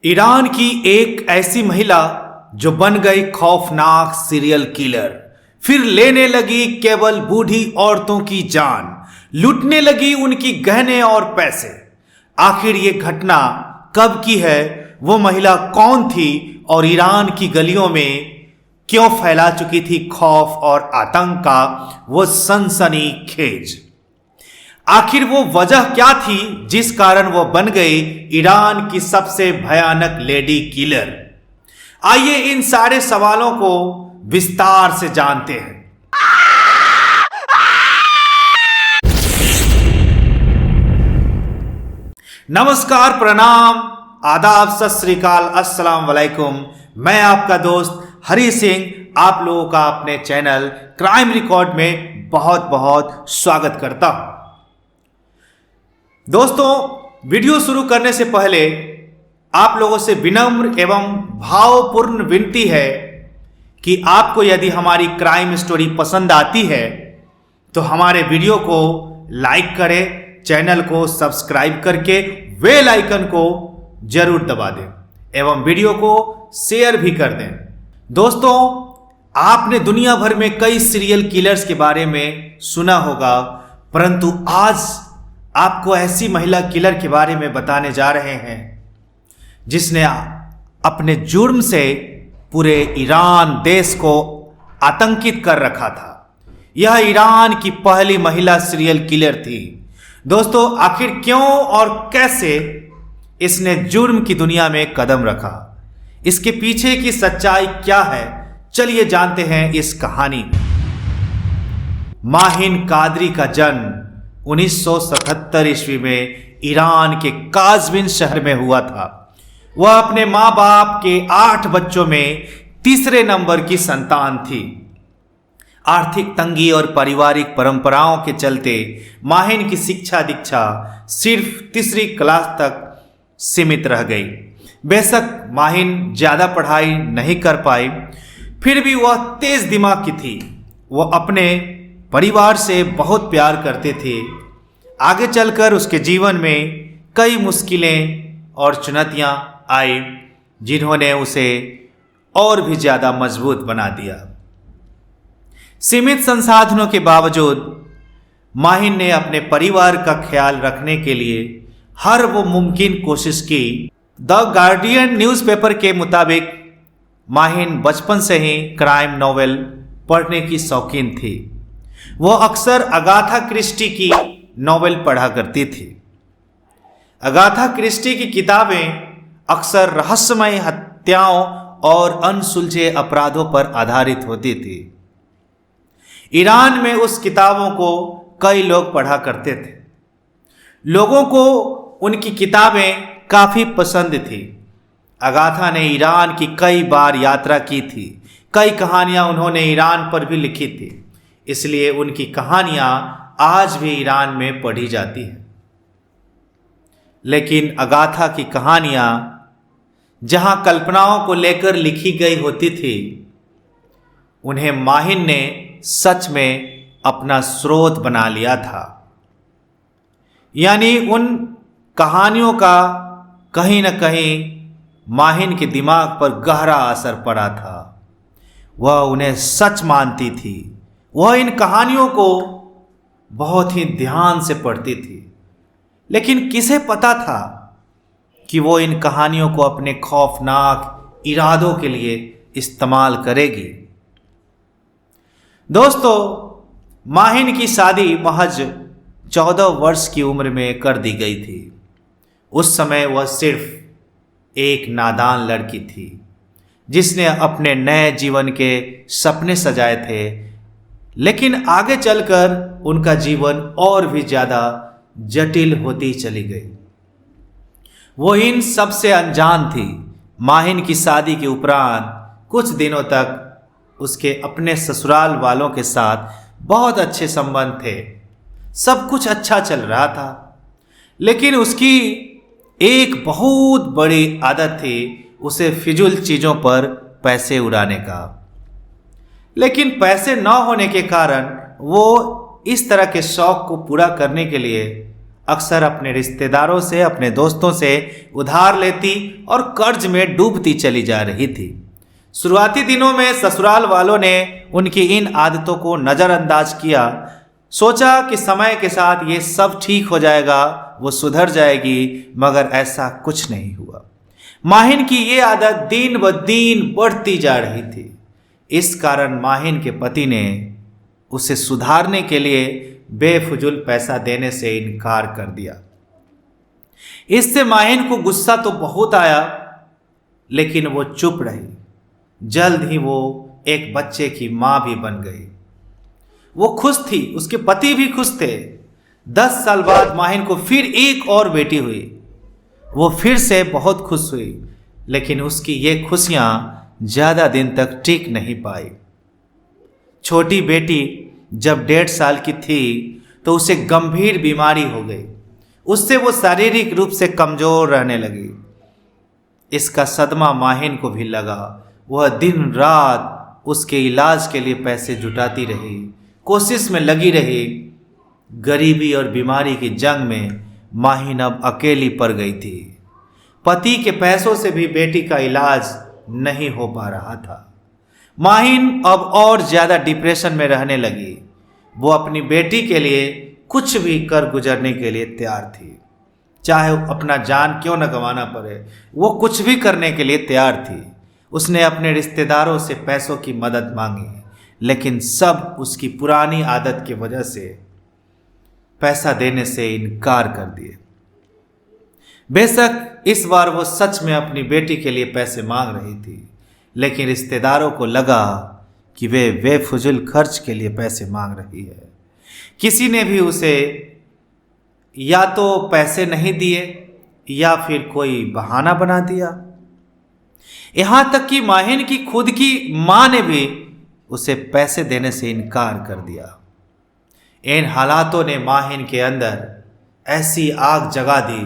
Iran की एक ऐसी महिला जो बन गई खौफनाक सीरियल किलर, फिर लेने लगी केवल बूढ़ी औरतों की जान, लूटने लगी उनकी गहने और पैसे। आखिर ये घटना कब की है, वो महिला कौन थी और ईरान की गलियों में क्यों फैला चुकी थी खौफ और आतंक का वो सनसनीखेज। आखिर वो वजह क्या थी जिस कारण वो बन गई ईरान की सबसे भयानक लेडी किलर। आइए इन सारे सवालों को विस्तार से जानते हैं। नमस्कार, प्रणाम, आदाब, सत श्री अकाल, अस्सलाम वालेकुम। मैं आपका दोस्त हरी सिंह आप लोगों का अपने चैनल क्राइम रिकॉर्ड में बहुत बहुत स्वागत करता हूं। दोस्तों, वीडियो शुरू करने से पहले आप लोगों से विनम्र एवं भावपूर्ण विनती है कि आपको यदि हमारी क्राइम स्टोरी पसंद आती है तो हमारे वीडियो को लाइक करें, चैनल को सब्सक्राइब करके बेल आइकन को जरूर दबा दें एवं वीडियो को शेयर भी कर दें। दोस्तों, आपने दुनिया भर में कई सीरियल किलर्स के बारे में सुना होगा, परंतु आज आपको ऐसी महिला किलर के बारे में बताने जा रहे हैं जिसने अपने जुर्म से पूरे ईरान देश को आतंकित कर रखा था। यह ईरान की पहली महिला सीरियल किलर थी। दोस्तों, आखिर क्यों और कैसे इसने जुर्म की दुनिया में कदम रखा, इसके पीछे की सच्चाई क्या है, चलिए जानते हैं इस कहानी में। माहिन कादरी का जन्म 1977 ईस्वी में ईरान के काज़विन शहर में हुआ था। वह अपने माँ बाप के 8 बच्चों में तीसरे नंबर की संतान थी। आर्थिक तंगी और पारिवारिक परंपराओं के चलते माहिन की शिक्षा दीक्षा सिर्फ तीसरी क्लास तक सीमित रह गई। बेशक माहिन ज़्यादा पढ़ाई नहीं कर पाई, फिर भी वह तेज दिमाग की थी। वह अपने परिवार से बहुत प्यार करते थे। आगे चलकर उसके जीवन में कई मुश्किलें और चुनौतियां आई जिन्होंने उसे और भी ज़्यादा मजबूत बना दिया। सीमित संसाधनों के बावजूद माहिन ने अपने परिवार का ख्याल रखने के लिए हर वो मुमकिन कोशिश की। द गार्डियन न्यूज़पेपर के मुताबिक माहिन बचपन से ही क्राइम नॉवेल पढ़ने की शौकीन थी। वह अक्सर अगाथा क्रिस्टी की नॉवेल पढ़ा करती थी। अगाथा क्रिस्टी की किताबें अक्सर रहस्यमय हत्याओं और अनसुलझे अपराधों पर आधारित होती थी। ईरान में उस किताबों को कई लोग पढ़ा करते थे। लोगों को उनकी किताबें काफ़ी पसंद थी। अगाथा ने ईरान की कई बार यात्रा की थी। कई कहानियाँ उन्होंने ईरान पर भी लिखी थी, इसलिए उनकी कहानियाँ आज भी ईरान में पढ़ी जाती हैं। लेकिन अगाथा की कहानियाँ जहाँ कल्पनाओं को लेकर लिखी गई होती थी, उन्हें माहिन ने सच में अपना स्रोत बना लिया था। यानी उन कहानियों का कहीं न कहीं माहिन के दिमाग पर गहरा असर पड़ा था। वह उन्हें सच मानती थी। वह इन कहानियों को बहुत ही ध्यान से पढ़ती थी, लेकिन किसे पता था कि वो इन कहानियों को अपने खौफनाक इरादों के लिए इस्तेमाल करेगी। दोस्तों, माहिन की शादी महज 14 वर्ष की उम्र में कर दी गई थी। उस समय वह सिर्फ एक नादान लड़की थी जिसने अपने नए जीवन के सपने सजाए थे, लेकिन आगे चलकर उनका जीवन और भी ज़्यादा जटिल होती चली गई। वो इन सब से अनजान थी। माहिन की शादी के उपरांत कुछ दिनों तक उसके अपने ससुराल वालों के साथ बहुत अच्छे संबंध थे। सब कुछ अच्छा चल रहा था, लेकिन उसकी एक बहुत बड़ी आदत थी उसे फिजूल चीज़ों पर पैसे उड़ाने का। लेकिन पैसे न होने के कारण वो इस तरह के शौक को पूरा करने के लिए अक्सर अपने रिश्तेदारों से, अपने दोस्तों से उधार लेती और कर्ज में डूबती चली जा रही थी। शुरुआती दिनों में ससुराल वालों ने उनकी इन आदतों को नज़रअंदाज किया। सोचा कि समय के साथ ये सब ठीक हो जाएगा, वो सुधर जाएगी, मगर ऐसा कुछ नहीं हुआ। माहिन की ये आदत दिन ब दिन बढ़ती जा रही थी। इस कारण माहिन के पति ने उसे सुधारने के लिए बेफजूल पैसा देने से इनकार कर दिया। इससे माहिन को गुस्सा तो बहुत आया, लेकिन वो चुप रही। जल्द ही वो एक बच्चे की मां भी बन गई। वो खुश थी, उसके पति भी खुश थे। 10 साल बाद माहिन को फिर एक और बेटी हुई। वो फिर से बहुत खुश हुई, लेकिन उसकी ये खुशियां ज़्यादा दिन तक टिक नहीं पाई। छोटी बेटी जब 1.5 साल की थी तो उसे गंभीर बीमारी हो गई। उससे वो शारीरिक रूप से कमज़ोर रहने लगी। इसका सदमा माहिन को भी लगा। वह दिन रात उसके इलाज के लिए पैसे जुटाती रही, कोशिश में लगी रही। गरीबी और बीमारी की जंग में माहिन अब अकेली पड़ गई थी। पति के पैसों से भी बेटी का इलाज नहीं हो पा रहा था। माहिन अब और ज़्यादा डिप्रेशन में रहने लगी। वो अपनी बेटी के लिए कुछ भी कर गुजरने के लिए तैयार थी, चाहे अपना जान क्यों न गंवाना पड़े। वो कुछ भी करने के लिए तैयार थी। उसने अपने रिश्तेदारों से पैसों की मदद मांगी, लेकिन सब उसकी पुरानी आदत की वजह से पैसा देने से इनकार कर दिए। बेशक इस बार वो सच में अपनी बेटी के लिए पैसे मांग रही थी, लेकिन रिश्तेदारों को लगा कि वे बेफजूल खर्च के लिए पैसे मांग रही है। किसी ने भी उसे या तो पैसे नहीं दिए या फिर कोई बहाना बना दिया। यहां तक कि माहिन की खुद की मां ने भी उसे पैसे देने से इनकार कर दिया। इन हालातों ने माहिन के अंदर ऐसी आग जगा दी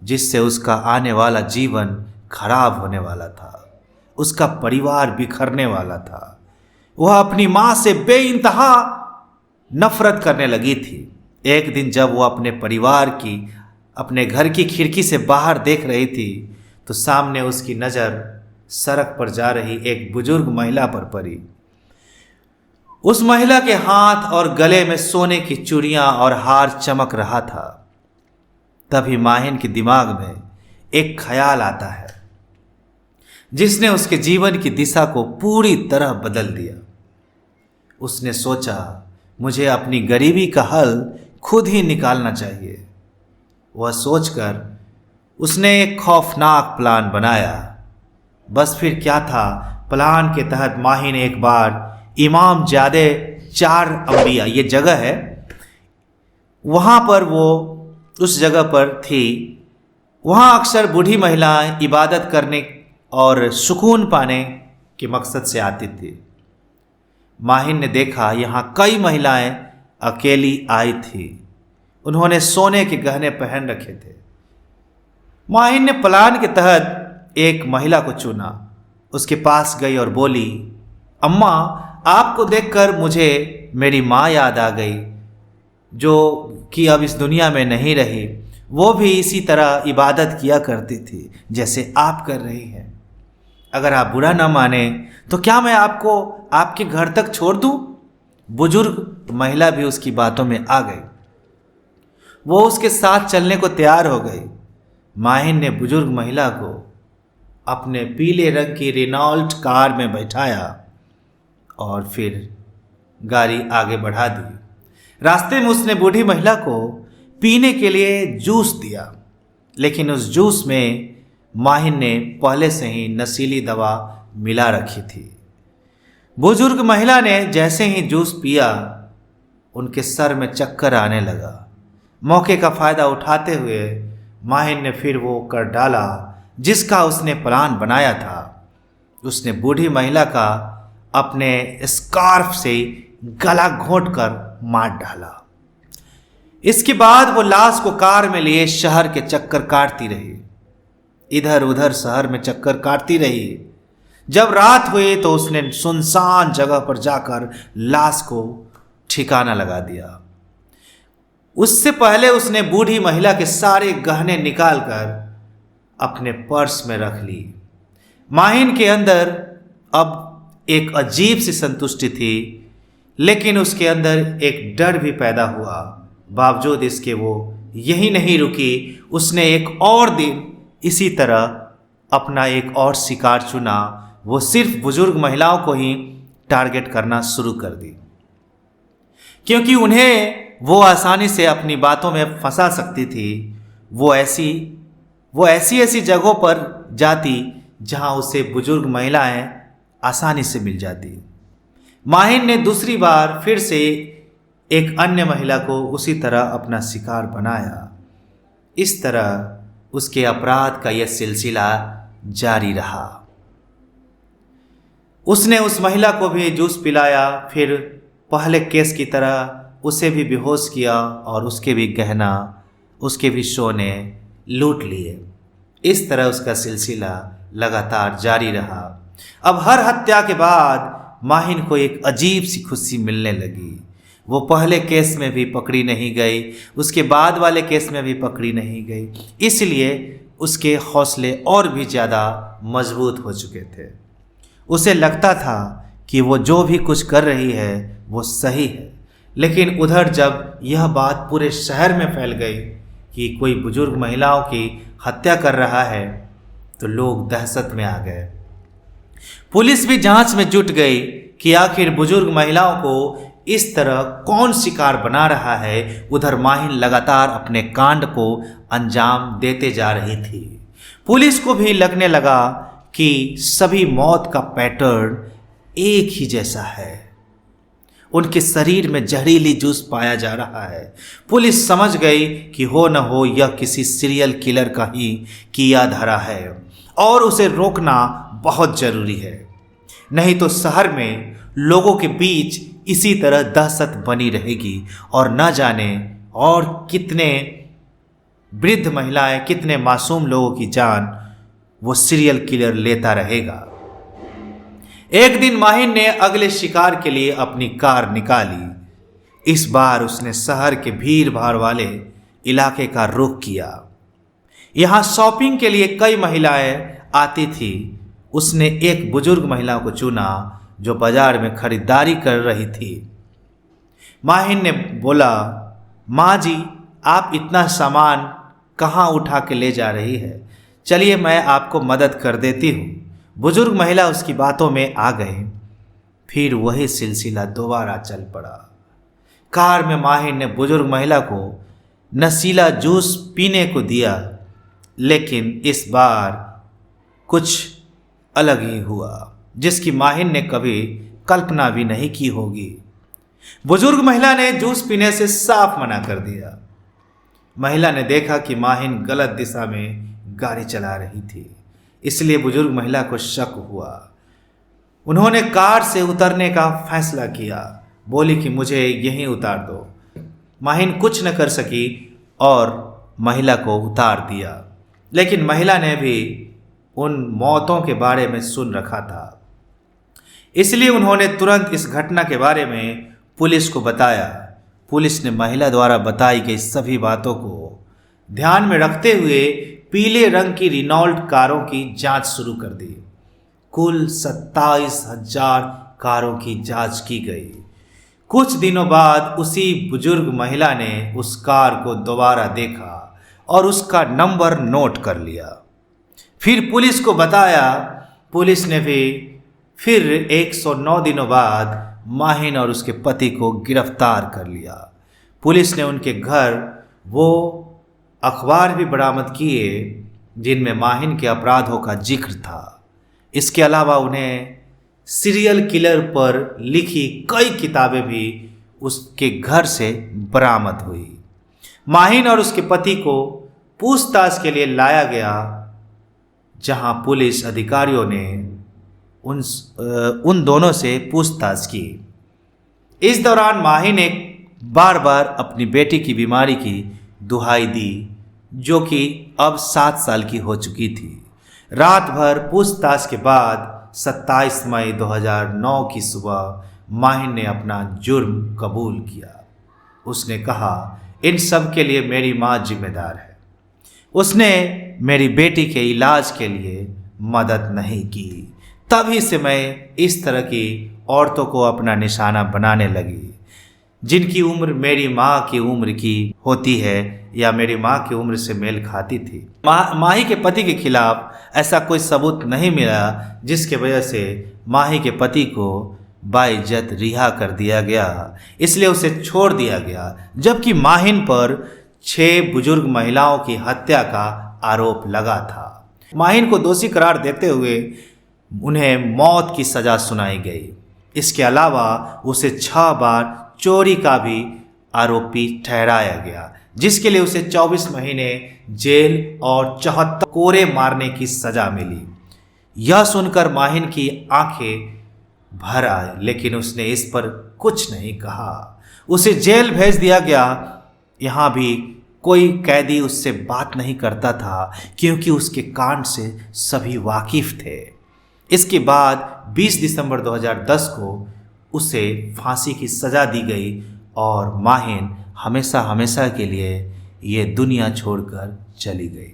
जिससे उसका आने वाला जीवन खराब होने वाला था। उसका परिवार बिखरने वाला था। वह अपनी मां से बेइंतहा नफरत करने लगी थी। एक दिन जब वह अपने परिवार की, अपने घर की खिड़की से बाहर देख रही थी तो सामने उसकी नज़र सड़क पर जा रही एक बुजुर्ग महिला पर पड़ी। उस महिला के हाथ और गले में सोने की चूड़ियां और हार चमक रहा था। तभी माहिन के दिमाग में एक ख्याल आता है जिसने उसके जीवन की दिशा को पूरी तरह बदल दिया। उसने सोचा, मुझे अपनी गरीबी का हल खुद ही निकालना चाहिए। वह सोचकर उसने एक खौफनाक प्लान बनाया। बस फिर क्या था, प्लान के तहत माहिन एक बार इमाम जादे 4 अंबिया, ये जगह है, वहाँ पर वो उस जगह पर थी। वहाँ अक्सर बूढ़ी महिलाएं इबादत करने और सुकून पाने के मकसद से आती थी। माहिन ने देखा यहाँ कई महिलाएं अकेली आई थी। उन्होंने सोने के गहने पहन रखे थे। माहिन ने प्लान के तहत एक महिला को चुना। उसके पास गई और बोली, अम्मा, आपको देखकर मुझे मेरी माँ याद आ गई, जो कि अब इस दुनिया में नहीं रही। वो भी इसी तरह इबादत किया करती थी जैसे आप कर रही हैं। अगर आप बुरा ना माने तो क्या मैं आपको आपके घर तक छोड़ दूं? बुजुर्ग महिला भी उसकी बातों में आ गई। वो उसके साथ चलने को तैयार हो गई। माहिन ने बुजुर्ग महिला को अपने पीले रंग की रेनॉल्ट कार में बैठाया और फिर गाड़ी आगे बढ़ा दी। रास्ते में उसने बूढ़ी महिला को पीने के लिए जूस दिया, लेकिन उस जूस में माहिन ने पहले से ही नशीली दवा मिला रखी थी। बुजुर्ग महिला ने जैसे ही जूस पिया, उनके सर में चक्कर आने लगा। मौके का फ़ायदा उठाते हुए माहिन ने फिर वो कर डाला जिसका उसने प्लान बनाया था। उसने बूढ़ी महिला का अपने स्कार्फ से गला घोंटकर मार डाला। इसके बाद वो लाश को कार में लिए शहर के चक्कर काटती रही। इधर उधर शहर में चक्कर काटती रही। जब रात हुई तो उसने सुनसान जगह पर जाकर लाश को ठिकाना लगा दिया। उससे पहले उसने बूढ़ी महिला के सारे गहने निकालकर अपने पर्स में रख ली। माहिन के अंदर अब एक अजीब सी संतुष्टि थी, लेकिन उसके अंदर एक डर भी पैदा हुआ। बावजूद इसके वो यही नहीं रुकी, उसने एक और दिन इसी तरह अपना एक और शिकार चुना। वो सिर्फ बुजुर्ग महिलाओं को ही टारगेट करना शुरू कर दी, क्योंकि उन्हें वो आसानी से अपनी बातों में फंसा सकती थी। वो ऐसी जगहों पर जाती जहां उसे बुजुर्ग महिलाएं आसानी से मिल जाती। माहिन ने दूसरी बार फिर से एक अन्य महिला को उसी तरह अपना शिकार बनाया। इस तरह उसके अपराध का यह सिलसिला जारी रहा। उसने उस महिला को भी जूस पिलाया, फिर पहले केस की तरह उसे भी बेहोश किया और उसके भी गहना, उसके भी सोने लूट लिए। इस तरह उसका सिलसिला लगातार जारी रहा। अब हर हत्या के बाद माहिन को एक अजीब सी खुशी मिलने लगी। वो पहले केस में भी पकड़ी नहीं गई, उसके बाद वाले केस में भी पकड़ी नहीं गई, इसलिए उसके हौसले और भी ज़्यादा मजबूत हो चुके थे। उसे लगता था कि वो जो भी कुछ कर रही है वो सही है। लेकिन उधर जब यह बात पूरे शहर में फैल गई कि कोई बुजुर्ग महिलाओं की हत्या कर रहा है, तो लोग दहशत में आ गए। पुलिस भी जांच में जुट गई कि आखिर बुजुर्ग महिलाओं को इस तरह कौन शिकार बना रहा है। उधर माहिन लगातार अपने कांड को अंजाम देते जा रही थी। पुलिस को भी लगने लगा कि सभी मौत का पैटर्न एक ही जैसा है। उनके शरीर में जहरीली जूस पाया जा रहा है। पुलिस समझ गई कि हो न हो यह किसी सीरियल किलर का ही किया धरा है और उसे रोकना बहुत जरूरी है, नहीं तो शहर में लोगों के बीच इसी तरह दहशत बनी रहेगी और न जाने और कितने वृद्ध महिलाएं, कितने मासूम लोगों की जान वो सीरियल किलर लेता रहेगा। एक दिन माहिन ने अगले शिकार के लिए अपनी कार निकाली। इस बार उसने शहर के भीड़ भाड़ वाले इलाके का रुख किया। यहाँ शॉपिंग के लिए कई महिलाएं आती थी। उसने एक बुजुर्ग महिला को चुना जो बाजार में खरीदारी कर रही थी। माहिन ने बोला, माँ जी, आप इतना सामान कहाँ उठा के ले जा रही है? चलिए मैं आपको मदद कर देती हूँ। बुजुर्ग महिला उसकी बातों में आ गए। फिर वही सिलसिला दोबारा चल पड़ा। कार में माहिन ने बुजुर्ग महिला को नशीला जूस पीने को दिया, लेकिन इस बार कुछ अलग ही हुआ, जिसकी माहिन ने कभी कल्पना भी नहीं की होगी। बुजुर्ग महिला ने जूस पीने से साफ मना कर दिया। महिला ने देखा कि माहिन गलत दिशा में गाड़ी चला रही थी, इसलिए बुजुर्ग महिला को शक हुआ। उन्होंने कार से उतरने का फैसला किया। बोली कि मुझे यहीं उतार दो। माहिन कुछ न कर सकी और महिला को उतार दिया, लेकिन महिला ने भी उन मौतों के बारे में सुन रखा था, इसलिए उन्होंने तुरंत इस घटना के बारे में पुलिस को बताया। पुलिस ने महिला द्वारा बताई गई सभी बातों को ध्यान में रखते हुए पीले रंग की रिनॉल्ट कारों की जांच शुरू कर दी। कुल 27,000 कारों की जांच की गई। कुछ दिनों बाद उसी बुजुर्ग महिला ने उस कार को दोबारा देखा और उसका नंबर नोट कर लिया। फिर पुलिस को बताया। पुलिस ने भी फिर 109 दिनों बाद माहिन और उसके पति को गिरफ्तार कर लिया। पुलिस ने उनके घर वो अखबार भी बरामद किए जिनमें माहिन के अपराधों का जिक्र था। इसके अलावा उन्हें सीरियल किलर पर लिखी कई किताबें भी उसके घर से बरामद हुई। माहिन और उसके पति को पूछताछ के लिए लाया गया, जहां पुलिस अधिकारियों ने उन दोनों से पूछताछ की। इस दौरान माहिन ने बार बार अपनी बेटी की बीमारी की दुहाई दी, जो कि अब 7 साल की हो चुकी थी। रात भर पूछताछ के बाद 27 मई 2009 की सुबह माहिन ने अपना जुर्म कबूल किया। उसने कहा, इन सब के लिए मेरी माँ जिम्मेदार है। उसने मेरी बेटी के इलाज के लिए मदद नहीं की। तभी से मैं इस तरह की औरतों को अपना निशाना बनाने लगी, जिनकी उम्र मेरी माँ की उम्र की होती है या मेरी माँ की उम्र से मेल खाती थी। माही के पति के खिलाफ ऐसा कोई सबूत नहीं मिला, जिसके वजह से माही के पति को बाइज्जत रिहा कर दिया गया, इसलिए उसे छोड़ दिया गया। जबकि माहिन पर 6 बुजुर्ग महिलाओं की हत्या का आरोप लगा था। माहिन को दोषी करार देते हुए उन्हें मौत की सजा सुनाई गई। इसके अलावा उसे 6 बार चोरी का भी आरोपी ठहराया गया, जिसके लिए उसे 24 महीने जेल और 74 कोड़े मारने की सजा मिली। यह सुनकर माहिन की आंखें भर आए, लेकिन उसने इस पर कुछ नहीं कहा। उसे जेल भेज दिया गया। यहाँ भी कोई कैदी उससे बात नहीं करता था, क्योंकि उसके कांड से सभी वाकिफ थे। इसके बाद 20 दिसंबर 2010 को उसे फांसी की सज़ा दी गई और माहिन हमेशा हमेशा के लिए ये दुनिया छोड़कर चली गई।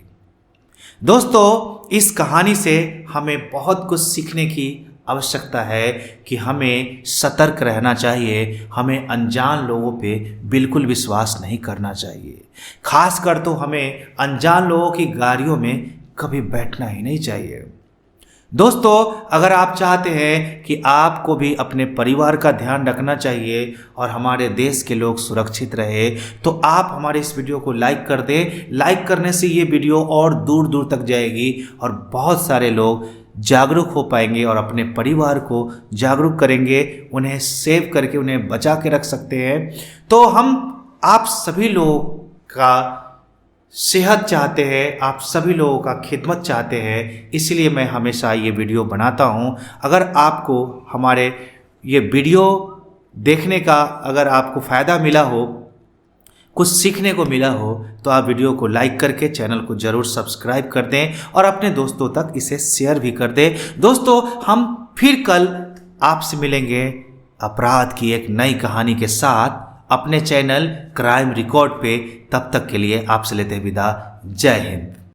दोस्तों, इस कहानी से हमें बहुत कुछ सीखने की आवश्यकता है कि हमें सतर्क रहना चाहिए। हमें अनजान लोगों पे बिल्कुल विश्वास नहीं करना चाहिए। खासकर तो हमें अनजान लोगों की गाड़ियों में कभी बैठना ही नहीं चाहिए। दोस्तों, अगर आप चाहते हैं कि आपको भी अपने परिवार का ध्यान रखना चाहिए और हमारे देश के लोग सुरक्षित रहे, तो आप हमारे इस वीडियो को लाइक कर दें। लाइक करने से ये वीडियो और दूर दूर तक जाएगी और बहुत सारे लोग जागरूक हो पाएंगे और अपने परिवार को जागरूक करेंगे, उन्हें सेव करके उन्हें बचा के रख सकते हैं। तो हम आप सभी लोगों का सेहत चाहते हैं, आप सभी लोगों का खिदमत चाहते हैं, इसलिए मैं हमेशा ये वीडियो बनाता हूँ। अगर आपको हमारे ये वीडियो देखने का अगर आपको फ़ायदा मिला हो, कुछ सीखने को मिला हो, तो आप वीडियो को लाइक करके चैनल को ज़रूर सब्सक्राइब कर दें और अपने दोस्तों तक इसे शेयर भी कर दें। दोस्तों, हम फिर कल आपसे मिलेंगे अपराध की एक नई कहानी के साथ अपने चैनल क्राइम रिकॉर्ड पे। तब तक के लिए आपसे लेते हैं विदा। जय हिंद।